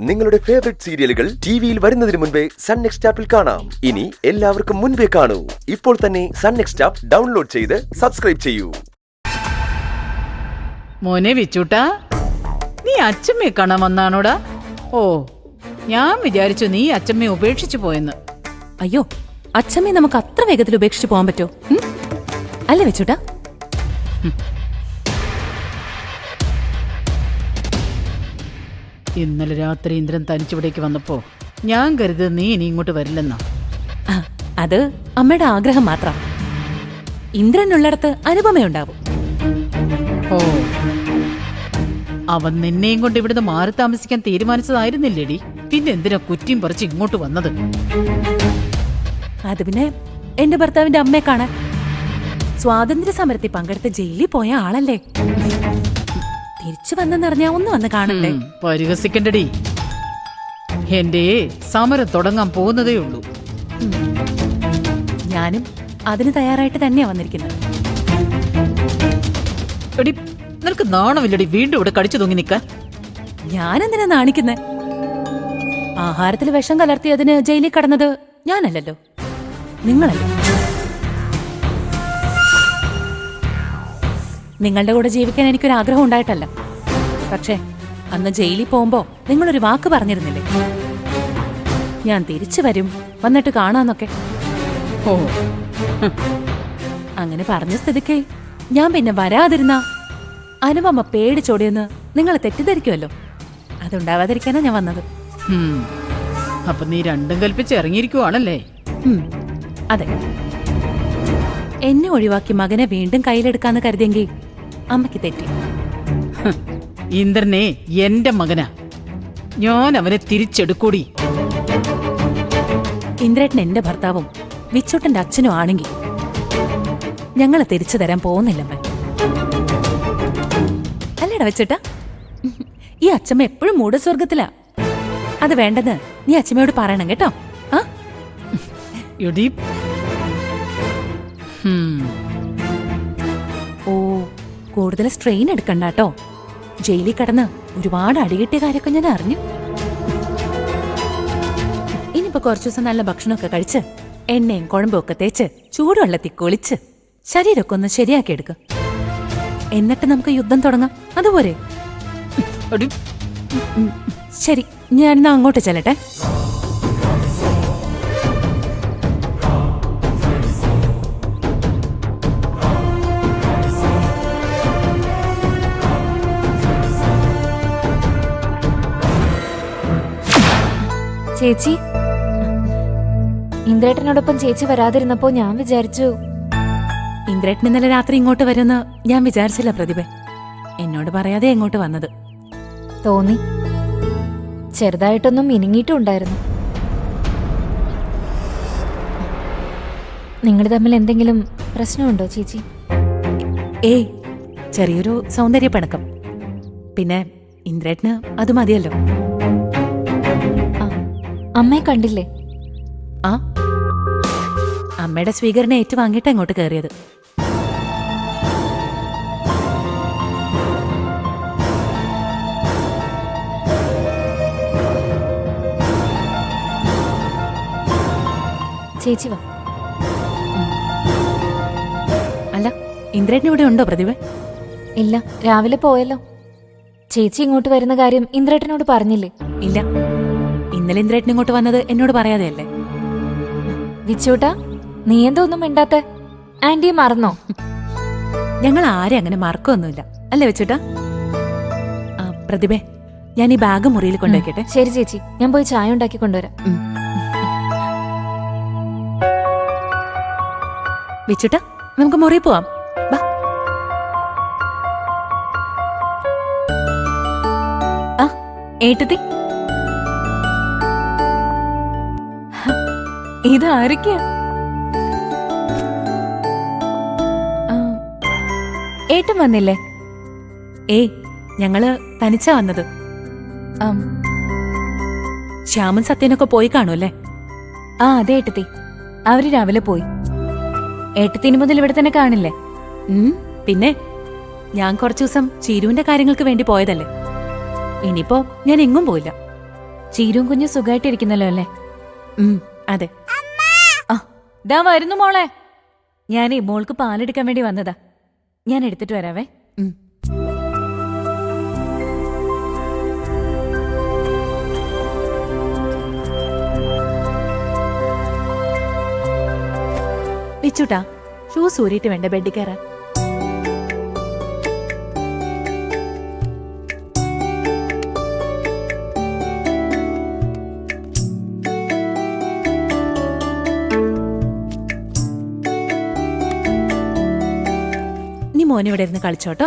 നിങ്ങളുടെ ഫേവറേറ്റ് സീരിയലുകൾ ടിവിയിൽ വരുന്നതിന് മുൻപേ സൺ നെക്സ്റ്റ് ആപ്പിൽ കാണാം. ഇനി എല്ലാവർക്കും മുൻപേ കാണൂ. ഇപ്പോൾ തന്നെ സൺ നെക്സ്റ്റ് ആപ്പ് ഡൗൺലോഡ് ചെയ്ത് സബ്സ്ക്രൈബ് ചെയ്യൂ. മോനെ വിച്ചൂട്ടാ, നീ അച്ഛമ്മയെ കാണാൻ വന്നാണോടാ? ഓ, ഞാൻ വിചാരിച്ചു നീ അച്ഛമ്മയെ ഉപേക്ഷിച്ചു പോയെന്ന്. അയ്യോ, അച്ഛമ്മയെ നമുക്ക് അത്ര വേഗത്തിൽ ഉപേക്ഷിച്ചു പോകാൻ പറ്റോ? അല്ലേ വെച്ചൂട്ടാ? ഇന്നലെ രാത്രി ഇന്ദ്രൻ തനിച്ചിവിടേക്ക് വന്നപ്പോ ഞാൻ കരുതുന്നത് നീ ഇനി ഇങ്ങോട്ട് വരില്ലെന്നാ. അത് അമ്മയുടെ ആഗ്രഹം മാത്രം. ഇന്ദ്രനുള്ളിടത്ത് അനുപമയുണ്ടാവും. ഓ, അവൻ നിന്നെയും കൊണ്ട് ഇവിടുന്ന് മാറി താമസിക്കാൻ തീരുമാനിച്ചതായിരുന്നില്ലേടി? പിന്നെ എന്തിനാ കുറ്റിയും പറിച്ച് ഇങ്ങോട്ട് വന്നത്? അത് പിന്നെ എന്റെ ഭർത്താവിന്റെ അമ്മയെ കാണാൻ. സ്വാതന്ത്ര്യ സമരത്തിൽ പങ്കെടുത്ത് ജയിലിൽ പോയ ആളല്ലേ, തിരിച്ചു വന്നെന്നറിഞ്ഞാ ഒന്ന് വന്ന് കാണണ്ടേ? പരിഹസിക്കണ്ടടി, എന്റെ സമരം തുടങ്ങാൻ പോകുന്നതേ ഉള്ളൂ. ഞാനും അതിന് തയ്യാറായിട്ട് തന്നെയാ വന്നിരിക്കുന്നത്. എടി, നിനക്ക് നാണമില്ലടി വീണ്ടും ഇവിടെ കടിച്ചു തൂങ്ങി നിൽക്കാൻ? ഞാനെന്തിനാ നാണിക്കുന്നെ? ആഹാരത്തിൽ വിഷം കലർത്തിയതിന് ജയിലിൽ കടന്നത് ഞാനല്ലല്ലോ, നിങ്ങളല്ലേ. നിങ്ങളുടെ കൂടെ ജീവിക്കാൻ എനിക്കൊരാഗ്രഹം ഉണ്ടായിട്ടല്ല. പക്ഷേ അന്ന് ജയിലിൽ പോകുമ്പോ നിങ്ങളൊരു വാക്ക് പറഞ്ഞിരുന്നില്ലേ, ഞാൻ തിരിച്ചു വരും, വന്നിട്ട് കാണാന്നൊക്കെ. ഓ, അങ്ങനെ പറഞ്ഞ സ്ഥിതിക്ക് ഞാൻ പിന്നെ വരാതിരുന്ന അനുപമ പേടിച്ചോടിയെന്ന് നിങ്ങൾ തെറ്റിദ്ധരിക്കുമല്ലോ. അതുണ്ടാവാതിരിക്കാനാ ഞാൻ വന്നത്. അപ്പൊ നീ രണ്ടും കൽപ്പിച്ച് ഇറങ്ങിയിരിക്കുവാണല്ലേ? അതെ. എന്നെ ഒഴിവാക്കി മകനെ വീണ്ടും കയ്യിലെടുക്കാന്ന് കരുതിയെങ്കിൽ അമ്മയ്ക്ക് തെറ്റി. ഇന്ദ്രനെ എന്റെ മകനാ, ഞാൻ അവനെ തിരിച്ചെടുക്കൂടി. ഇന്ദ്രേട്ടൻ എന്റെ ഭർത്താവും വിച്ചൂട്ടന്റെ അച്ഛനും ആണെങ്കിൽ ഞങ്ങളെ തിരിച്ചു തരാൻ പോകുന്നില്ലമ്മ. അല്ലേടാ വെച്ചിട്ടാ? ഈ അച്ഛമ്മ എപ്പോഴും മൂഢസ്വർഗത്തിലാ. അത് വേണ്ടെന്ന് നീ അച്ഛമ്മയോട് പറയണം കേട്ടോ. ആ, ഓ, കൂടുതൽ സ്ട്രെയിൻ എടുക്കണ്ട കേട്ടോ. ജയിലിൽ കടന്ന് ഒരുപാട് അടികിട്ടിയ കാര്യമൊക്കെ ഞാൻ അറിഞ്ഞു. ഇനിയിപ്പോ കുറച്ചു ദിവസം നല്ല ഭക്ഷണമൊക്കെ കഴിച്ച് എണ്ണയും കുഴമ്പും ഒക്കെ തേച്ച് ചൂടുവെള്ളത്തിൽ കുളിച്ച് ശരീരമൊക്കെ ഒന്ന് ശരിയാക്കി എടുക്ക. എന്നിട്ട് നമുക്ക് യുദ്ധം തുടങ്ങാം. അതുപോലെ ശരി, ഞാനിന്നാ അങ്ങോട്ട് ചെല്ലട്ടെ. ചേച്ചി, ഇന്ദ്രേട്ടനോടൊപ്പം ചേച്ചി വരാതിരുന്നപ്പോ ഞാൻ വിചാരിച്ചു. ഇന്ദ്രേട്ടൻ ഇന്നലെ രാത്രി ഇങ്ങോട്ട് വരുമെന്ന് ഞാൻ വിചാരിച്ചില്ല പ്രതിഭ. എന്നോട് പറയാതെ ഇങ്ങോട്ട് വന്നത്. തോന്നി, ചെറുതായിട്ടൊന്നും മിനുങ്ങിയിട്ടുണ്ടായിരുന്നു. നിങ്ങൾ തമ്മിൽ എന്തെങ്കിലും പ്രശ്നമുണ്ടോ ചേച്ചി? ഏയ്, ചെറിയൊരു സൗന്ദര്യപ്പിണക്കം. പിന്നെ ഇന്ദ്രേട്ടന് അത് മതിയല്ലോ. അമ്മയെ കണ്ടില്ലേ? ആ, അമ്മയുടെ സ്വീകരണം ഏറ്റുവാങ്ങിയിട്ട് ഇങ്ങോട്ട് കയറിയത്. ചേച്ചി വാ. അല്ല, ഇന്ദ്രേട്ടൻ ഇവിടെ ഉണ്ടോ പ്രതിഭ? ഇല്ല, രാവിലെ പോയല്ലോ. ചേച്ചി ഇങ്ങോട്ട് വരുന്ന കാര്യം ഇന്ദ്രേട്ടനോട് പറഞ്ഞില്ലേ? ഇല്ല, ഇന്നലെ ഇന്ദ്രേട്ടൻ ഇങ്ങോട്ട് വന്നത് എന്നോട് പറയാതെയല്ലേ. വിച്ചൂട്ടാ, നീ എന്തോ ഒന്നും മിണ്ടാത്ത? ആന്റി മറന്നോ? ഞങ്ങൾ ആരെ അങ്ങനെ മറക്കൊന്നുമില്ല, അല്ലേ വെച്ചൂട്ടാ? പ്രതിഭ, ഞാൻ ഈ ബാഗ് മുറിയിൽ കൊണ്ടുവയ്ക്കട്ടെ? ശരി ചേച്ചി, ഞാൻ പോയി ചായ ഉണ്ടാക്കി കൊണ്ടുവരാം. വെച്ചൂട്ടാ, നമുക്ക് മുറി പോവാം. ബാ. ആ, ഏട്ടത്തി, ഇതാരൊക്കെയാ? ഏട്ടൻ വന്നില്ലേ? ഏയ്, ഞങ്ങള് തനിച്ചാ വന്നത്. ശ്യാമൻ സത്യനൊക്കെ പോയി കാണുമല്ലേ? ആ, അതെ ഏട്ടത്തി, അവര് രാവിലെ പോയി. ഏട്ടത്തിന് മുതൽ ഇവിടെ തന്നെ കാണില്ലേ? പിന്നെ ഞാൻ കുറച്ചു ദിവസം ചീരുവിന്റെ കാര്യങ്ങൾക്ക് വേണ്ടി പോയതല്ലേ. ഇനിയിപ്പോ ഞാൻ എങ്ങും പോയില്ല. ചീരും കുഞ്ഞു സുഖമായിട്ടിരിക്കുന്നല്ലോ അല്ലേ? അതെ. ആ ദാ വരുന്നു മോളെ. ഞാനേ മോൾക്ക് പാലെടുക്കാൻ വേണ്ടി വന്നതാ. ഞാൻ എടുത്തിട്ട് വരാവേ. വിച്ചുട്ടാ, ഷൂസ് ഊരിയിട്ട് വേണ്ട ബെഡിൽ കയറാൻ. നീ മോനിവിടെ ഇരുന്ന് കളിച്ചോട്ടോ.